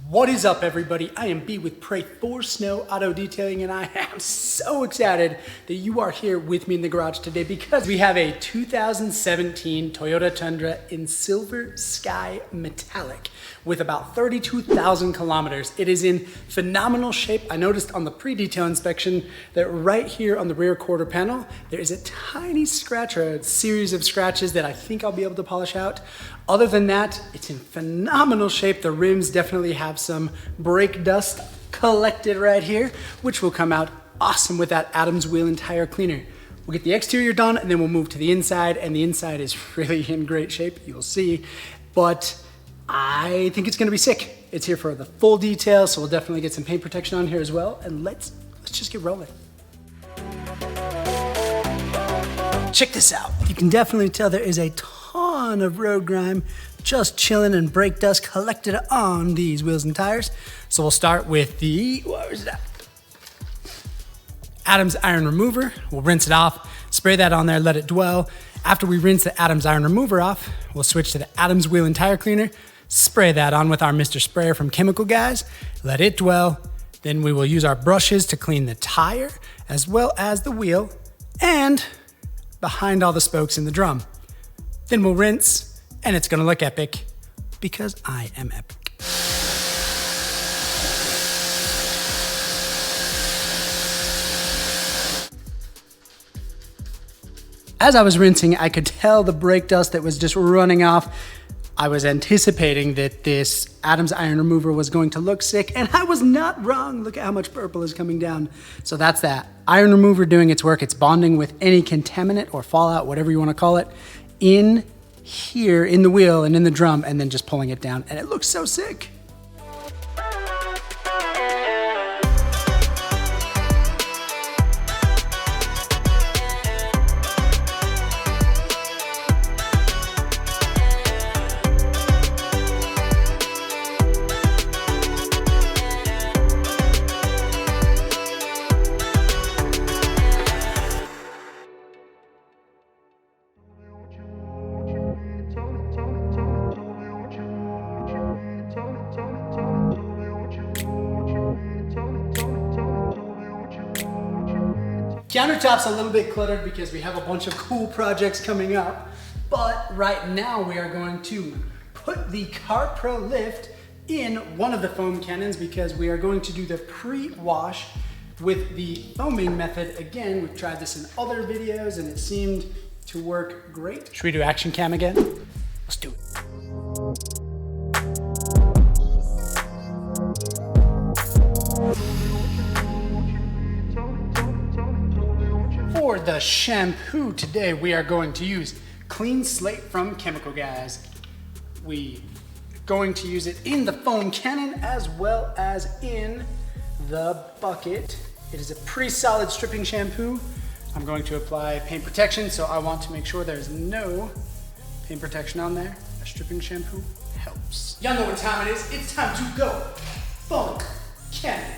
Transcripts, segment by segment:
What is up, everybody? I am B with Pray for Snow Auto Detailing, and I am so excited that you are here with me in the garage today because we have a 2017 Toyota Tundra in Silver Sky Metallic with about 32,000 kilometers. It is in phenomenal shape. I noticed on the pre-detail inspection that right here on the rear quarter panel, there is a tiny scratch or a series of scratches that I think I'll be able to polish out. Other than that, it's in phenomenal shape. The rims definitely have some brake dust collected right here, which will come out awesome with that Adams wheel and tire cleaner. We'll get the exterior done and then we'll move to the inside, and the inside is really in great shape, you'll see. But I think it's gonna be sick. It's here for the full detail, so we'll definitely get some paint protection on here as well, and let's just get rolling. Check this out. You can definitely tell there is a ton of road grime just chilling and brake dust collected on these wheels and tires. So we'll start with the, where is that? Adams iron remover. We'll rinse it off, spray that on there, let it dwell. After we rinse the Adams iron remover off, we'll switch to the Adams wheel and tire cleaner, spray that on with our Mr. Sprayer from Chemical Guys, let it dwell. Then we will use our brushes to clean the tire as well as the wheel and behind all the spokes in the drum. Then we'll rinse, and it's gonna look epic because I am epic. As I was rinsing, I could tell the brake dust that was just running off. I was anticipating that this Adams iron remover was going to look sick, and I was not wrong. Look at how much purple is coming down. So that's that. Iron remover doing its work. It's bonding with any contaminant or fallout, whatever you want to call it, in here in the wheel and in the drum, and then just pulling it down, and it looks so sick. Countertop's a little bit cluttered because we have a bunch of cool projects coming up, but right now we are going to put the Car Pro lift in one of the foam cannons because we are going to do the pre-wash with the foaming method. Again, we've tried this in other videos and it seemed to work great. Should we do action cam again? Let's do it. For the shampoo today, we are going to use Clean Slate from Chemical Guys. We are going to use it in the foam cannon as well as in the bucket. It is a pretty solid stripping shampoo. I'm going to apply paint protection, so I want to make sure there's no paint protection on there. A stripping shampoo helps. Y'all know what time it is. It's time to go foam cannon.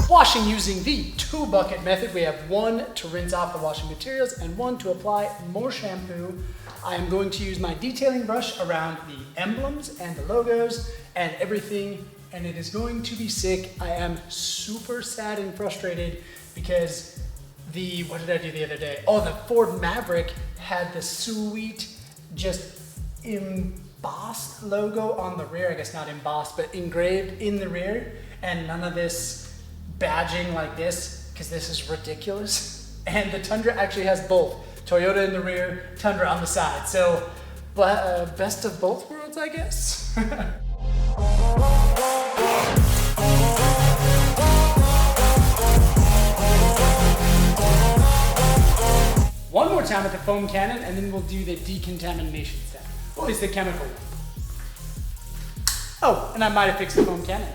Washing using the 2-bucket method. We have one to rinse off the washing materials and one to apply more shampoo. I am going to use my detailing brush around the emblems and the logos and everything, and it is going to be sick. I am super sad and frustrated because what did I do the other day? Oh, the Ford Maverick had the sweet, just embossed logo on the rear. I guess not embossed, but engraved in the rear, and none of this badging like this, because this is ridiculous. And the Tundra actually has both. Toyota in the rear, Tundra on the side. So, best of both worlds, I guess. One more time with the foam cannon, and then we'll do the decontamination step. Well, at least the chemical one. Oh, and I might have fixed the foam cannon.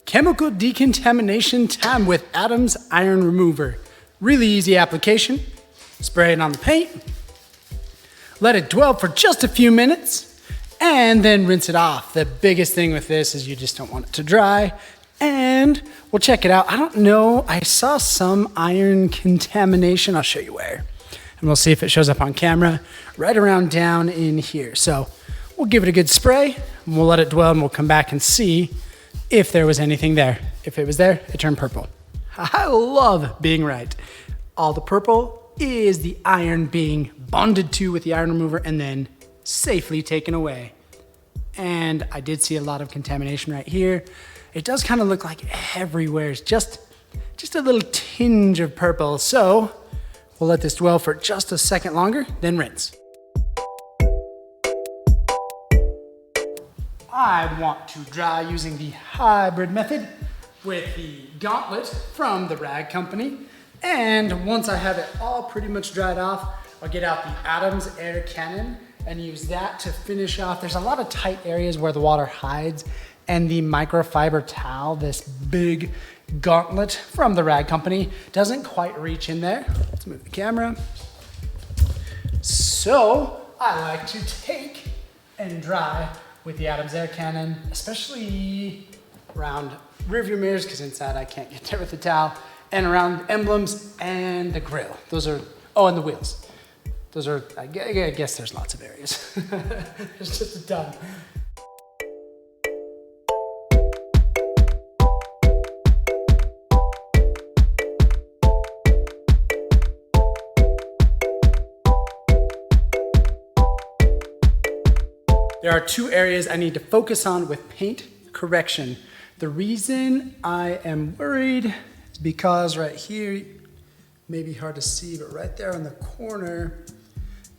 chemical decontamination time with Adams Iron Remover. Really easy application. Spray it on the paint, let it dwell for just a few minutes, and then rinse it off. The biggest thing with this is you just don't want it to dry. And we'll check it out. I don't know, I saw some iron contamination. I'll show you where. And we'll see if it shows up on camera right around down in here. So we'll give it a good spray, and we'll let it dwell, and we'll come back and see if there was anything there. If it was there, it turned purple. I love being right. All the purple is the iron being bonded to with the iron remover and then safely taken away. And I did see a lot of contamination right here. It does kind of look like everywhere. It's just a little tinge of purple. So we'll let this dwell for just a second longer, then rinse. I want to dry using the hybrid method with the gauntlet from the rag company. And once I have it all pretty much dried off, I'll get out the Adams air cannon and use that to finish off. There's a lot of tight areas where the water hides, and the microfiber towel, this big gauntlet from the rag company, doesn't quite reach in there. Let's move the camera. So I like to take and dry with the Adams air cannon, especially around rearview mirrors, because inside I can't get there with the towel, and around emblems and the grill. Those are, oh, and the wheels. Those are, I guess there's lots of areas. There's just a ton. There are two areas I need to focus on with paint correction. The reason I am worried is because right here, maybe hard to see, but right there on the corner,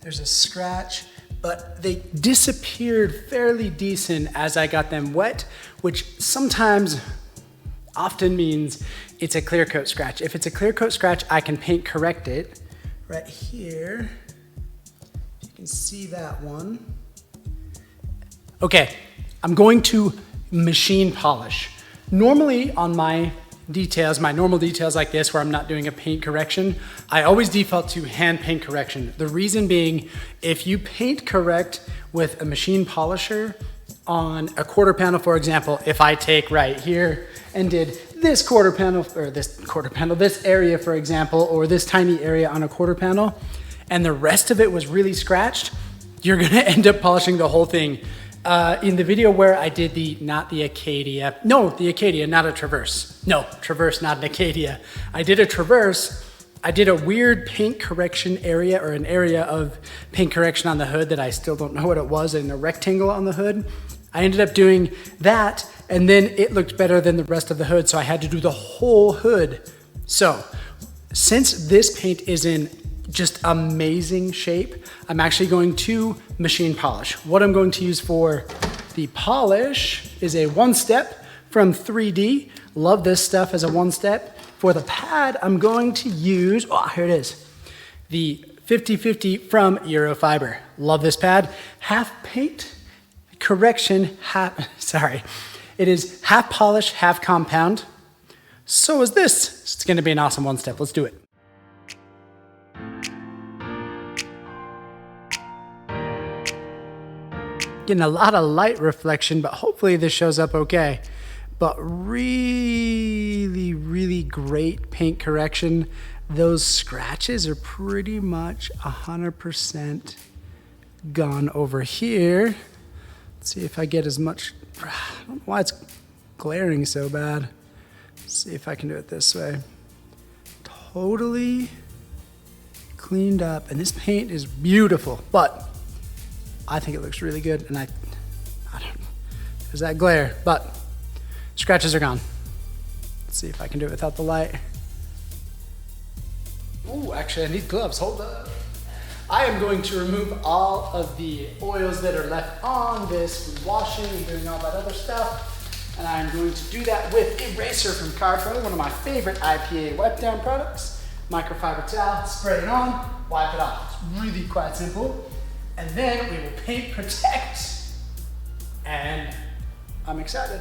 there's a scratch, but they disappeared fairly decent as I got them wet, which sometimes often means it's a clear coat scratch. If it's a clear coat scratch, I can paint correct it. Right here, you can see that one. Okay, I'm going to machine polish. Normally on my details, my normal details like this where I'm not doing a paint correction, I always default to hand paint correction. The reason being, if you paint correct with a machine polisher on a quarter panel, for example, if I take right here and did this quarter panel, or this area, for example, or this tiny area on a quarter panel, and the rest of it was really scratched, you're gonna end up polishing the whole thing. In the video where I did the Acadia, not a Traverse. No, Traverse, not an Acadia. I did a Traverse. I did a weird paint correction area, or an area of paint correction on the hood that I still don't know what it was, in a rectangle on the hood. I ended up doing that, and then it looked better than the rest of the hood, so I had to do the whole hood. So, since this paint is in just amazing shape, I'm actually going to machine polish. What I'm going to use for the polish is a one-step from 3D. Love this stuff as a one-step. For the pad, I'm going to use, here it is, the 50/50 from Eurofiber. Love this pad. Half paint, correction, it is half polish, half compound. So is this. It's gonna be an awesome one-step. Let's do it. Getting a lot of light reflection, but hopefully this shows up okay. But really, really great paint correction. Those scratches are pretty much 100% gone over here. Let's see if I get as much, I don't know why it's glaring so bad. Let's see if I can do it this way. Totally cleaned up, and this paint is beautiful, but I think it looks really good, and I don't know, there's that glare, but scratches are gone. Let's see if I can do it without the light. Ooh, actually I need gloves, hold up. I am going to remove all of the oils that are left on this from washing and doing all that other stuff, and I'm going to do that with Eraser from CarPro, one of my favorite IPA wipe down products. Microfiber towel, spray it on, wipe it off. It's really quite simple. And then we will paint protect, and I'm excited.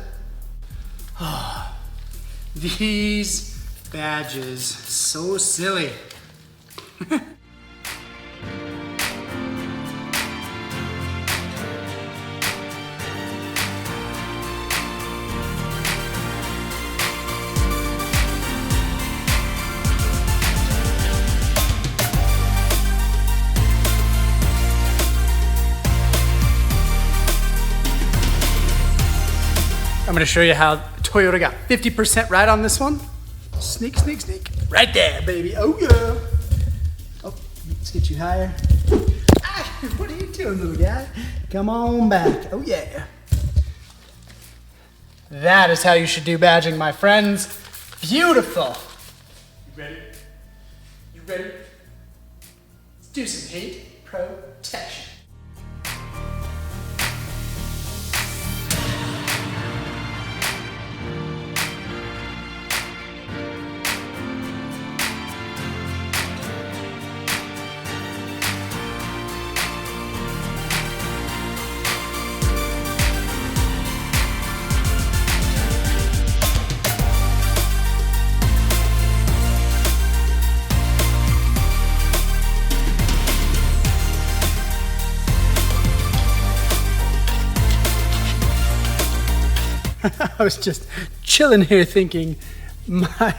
These badges, so silly. I'm gonna show you how Toyota got 50% right on this one. Sneak, sneak, sneak. Right there, baby. Oh yeah. Oh, let's get you higher. Ah, what are you doing, little guy? Come on back. Oh yeah. That is how you should do badging, my friends. Beautiful. You ready? You ready? Let's do some heat protection. I was just chilling here thinking, my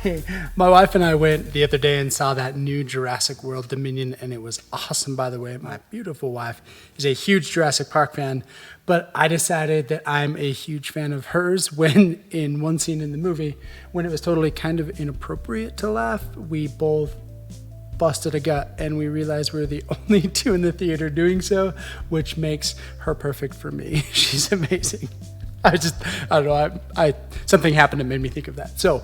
wife and I went the other day and saw that new Jurassic World Dominion, and it was awesome, by the way. My beautiful wife is a huge Jurassic Park fan, but I decided that I'm a huge fan of hers when, in one scene in the movie, when it was totally kind of inappropriate to laugh, we both busted a gut and we realized we were the only two in the theater doing so, which makes her perfect for me. She's amazing. I don't know, something happened that made me think of that. So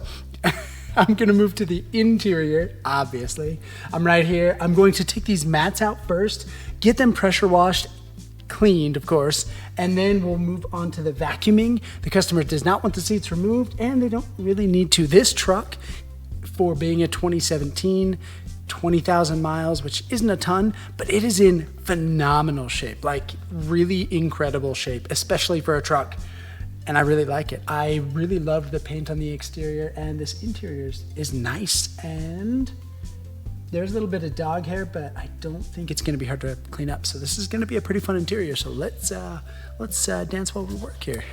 I'm gonna move to the interior, obviously. I'm right here. I'm going to take these mats out first, get them pressure washed, cleaned, of course, and then we'll move on to the vacuuming. The customer does not want the seats removed, and they don't really need to. This truck, for being a 2017, 20,000 miles, which isn't a ton, but it is in phenomenal shape, like really incredible shape, especially for a truck. And I really like it. I really loved the paint on the exterior, and this interior is nice. And there's a little bit of dog hair, but I don't think it's gonna be hard to clean up. So this is gonna be a pretty fun interior. So let's dance while we work here.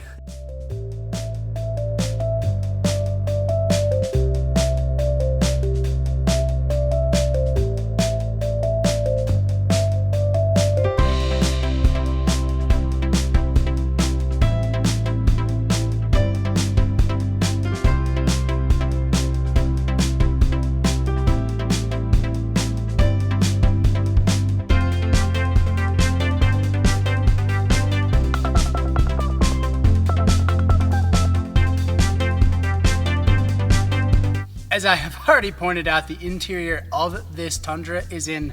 As I have already pointed out, the interior of this Tundra is in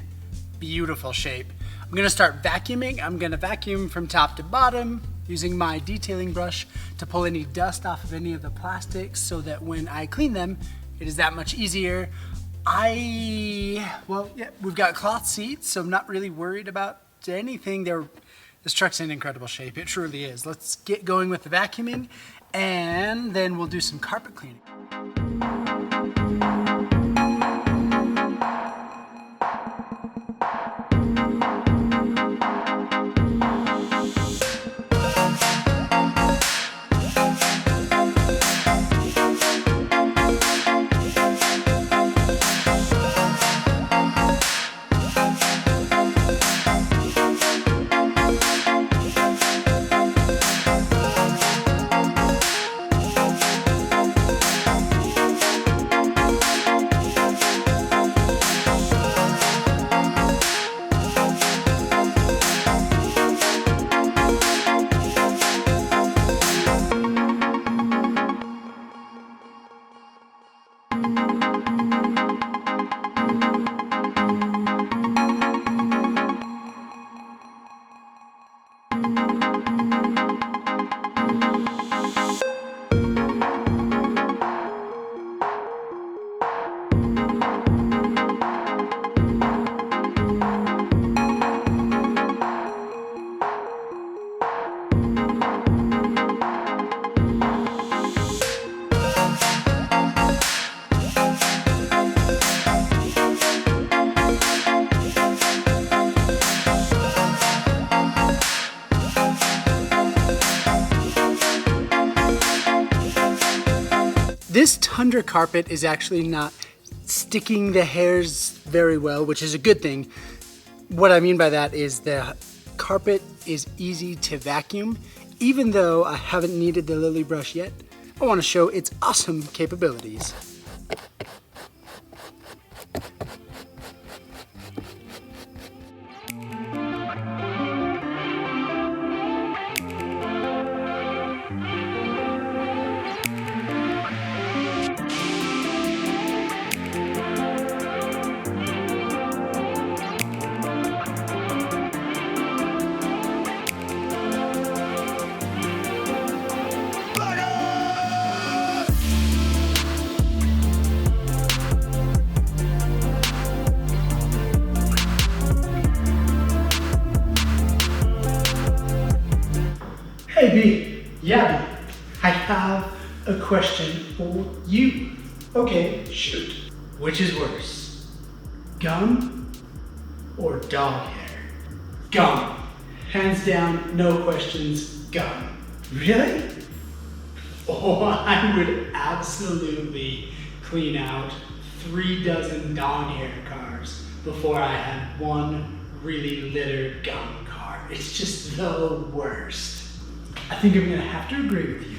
beautiful shape. I'm gonna start vacuuming. I'm gonna vacuum from top to bottom using my detailing brush to pull any dust off of any of the plastics so that when I clean them, it is that much easier. We've got cloth seats, so I'm not really worried about anything. This truck's in incredible shape. It truly is. Let's get going with the vacuuming, and then we'll do some carpet cleaning. This Tundra carpet is actually not sticking the hairs very well, which is a good thing. What I mean by that is the carpet is easy to vacuum. Even though I haven't needed the lily brush yet, I want to show its awesome capabilities. Hey B, yeah B, I have a question for you. Okay, shoot. Which is worse, gum or dog hair? Gum. Hands down, no questions, gum. Really? Oh, I would absolutely clean out 3 dozen dog hair cars before I had one really littered gum car. It's just the worst. I think I'm gonna have to agree with you.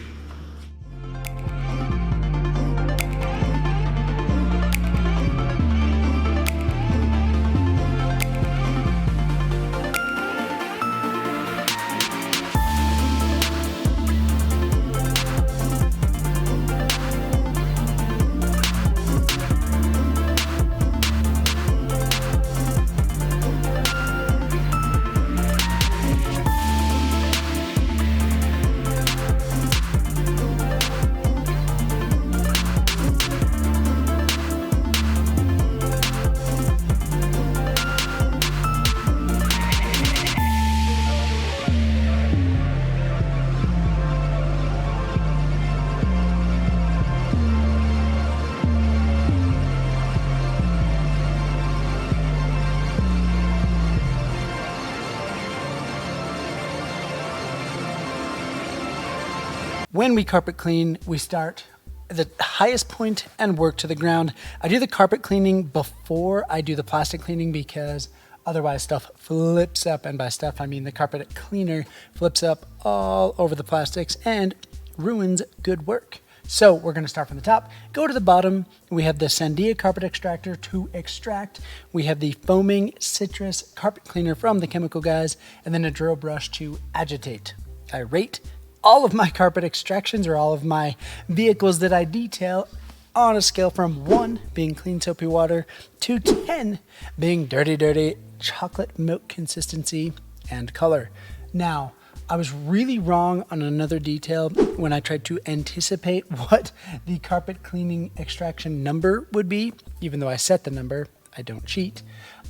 When we carpet clean, we start at the highest point and work to the ground. I do the carpet cleaning before I do the plastic cleaning because otherwise stuff flips up, and by stuff I mean the carpet cleaner flips up all over the plastics and ruins good work. So we're gonna start from the top, go to the bottom. We have the Sandia carpet extractor to extract. We have the foaming citrus carpet cleaner from the chemical guys, and then a drill brush to agitate. I rate all of my carpet extractions, or all of my vehicles that I detail, on a scale from 1 being clean soapy water to 10 being dirty chocolate milk consistency and color. Now, I was really wrong on another detail when I tried to anticipate what the carpet cleaning extraction number would be. Even though I set the number, I don't cheat.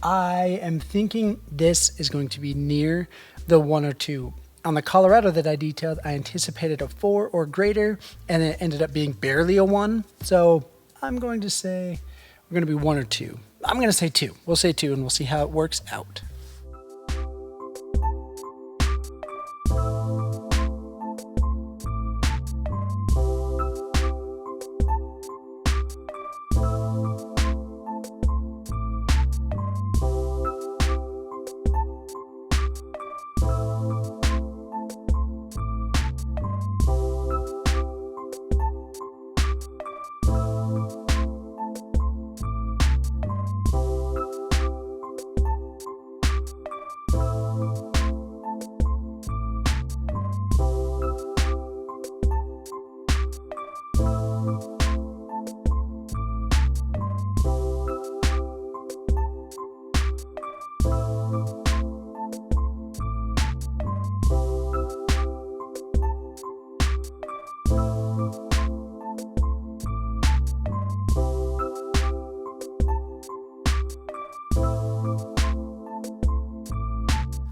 I am thinking this is going to be near the 1 or 2. On the Colorado that I detailed, I anticipated a 4 or greater, and it ended up being barely a 1. So I'm going to say we're going to be 1 or 2. I'm going to say 2. We'll say 2, and we'll see how it works out.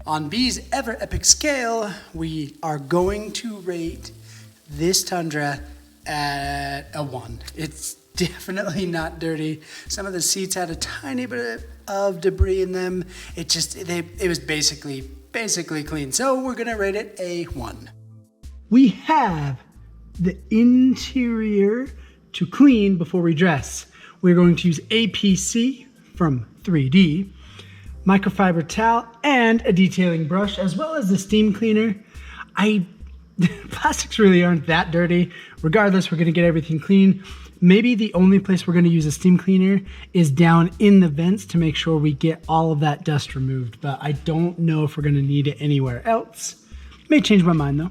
On B's ever epic scale, we are going to rate this Tundra at a 1. It's definitely not dirty. Some of the seats had a tiny bit of debris in them. It was basically clean. So we're gonna rate it a 1. We have the interior to clean before we dress. We're going to use APC from 3D, microfiber towel, and a detailing brush, as well as the steam cleaner. Plastics really aren't that dirty. Regardless, we're gonna get everything clean. Maybe the only place we're gonna use a steam cleaner is down in the vents to make sure we get all of that dust removed, but I don't know if we're gonna need it anywhere else. May change my mind though.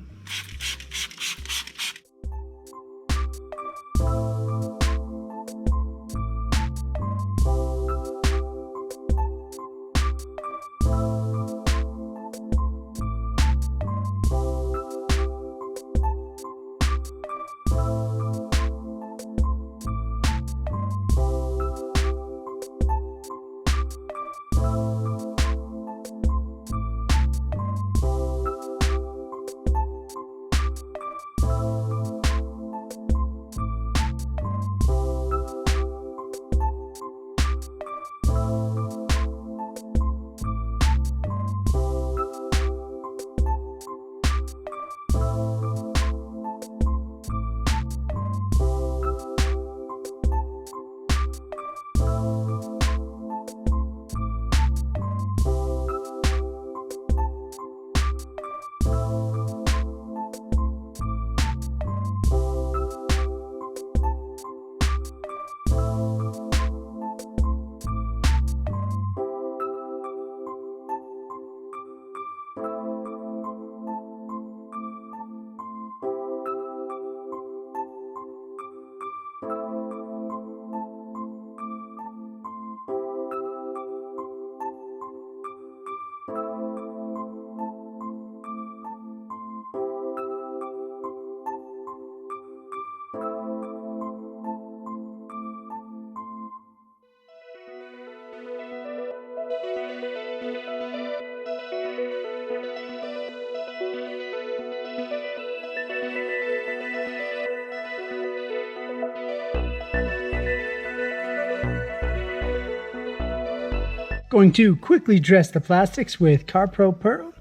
Going to quickly dress the plastics with GoPro Hero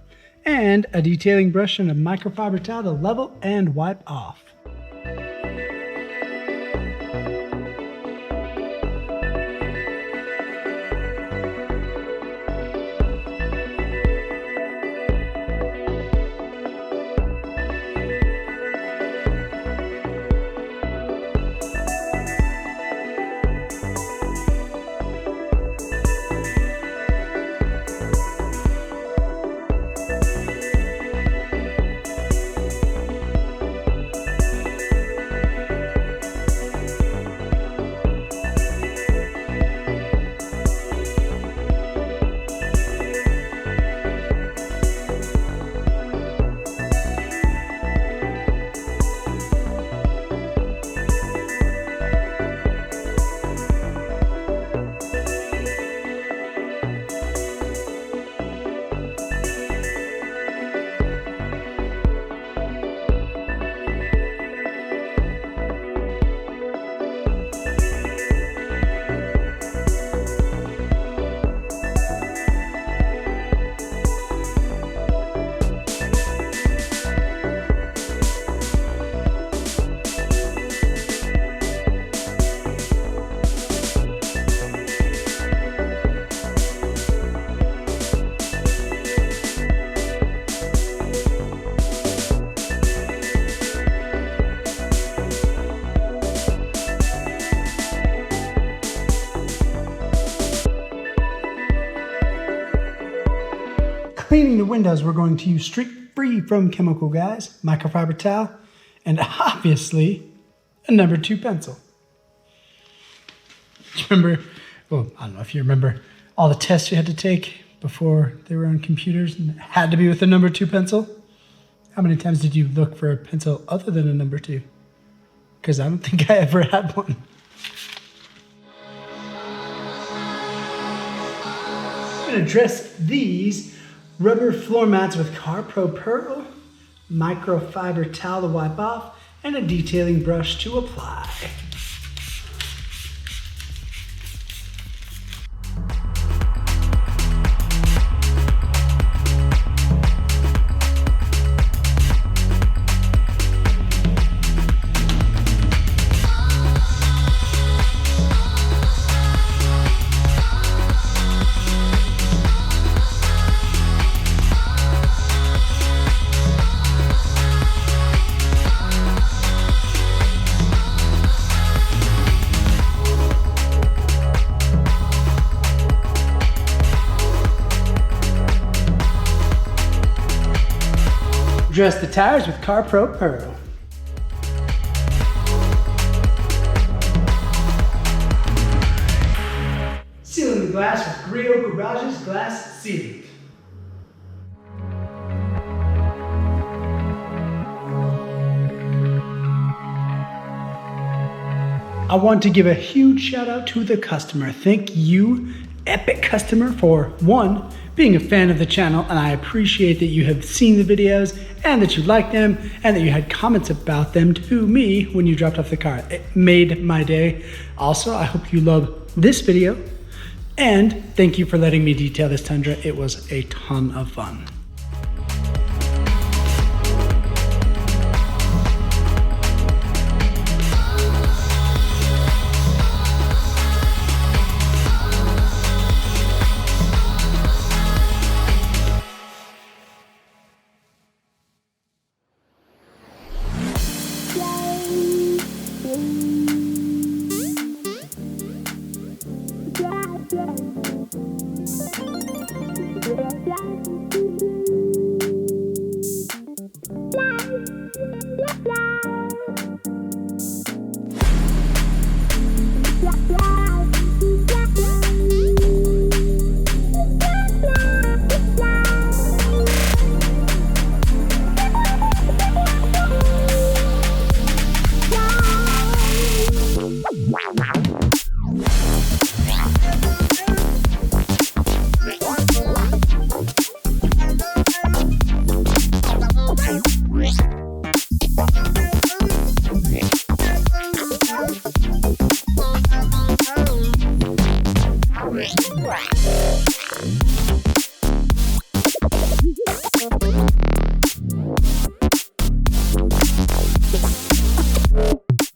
and a detailing brush and a microfiber towel to level and wipe off. Cleaning the windows, we're going to use streak free from chemical guys, microfiber towel, and obviously a number 2 pencil. Remember, well, I don't know if you remember all the tests you had to take before they were on computers and it had to be with a number 2 pencil. How many times did you look for a pencil other than a number 2? Because I don't think I ever had one. I'm going to dress these rubber floor mats with GoPro Hero, microfiber towel to wipe off, and a detailing brush to apply. Dress the tires with CarPro Pearl. Sealing the glass with Griot Garage's glass sealant. I want to give a huge shout out to the customer. Thank you, epic customer, for one, being a fan of the channel, and I appreciate that you have seen the videos and that you like them and that you had comments about them to me when you dropped off the car. It made my day. Also, I hope you love this video, and thank you for letting me detail this Tundra. It was a ton of fun.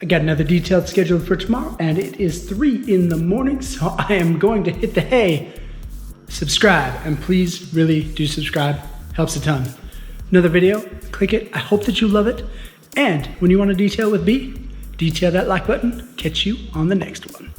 I got another detailed scheduled for tomorrow, and it is 3 in the morning, so I am going to hit the hay. Subscribe, and please really do subscribe. Helps a ton. Another video, click it. I hope that you love it. And when you want to detail with B, detail that like button. Catch you on the next one.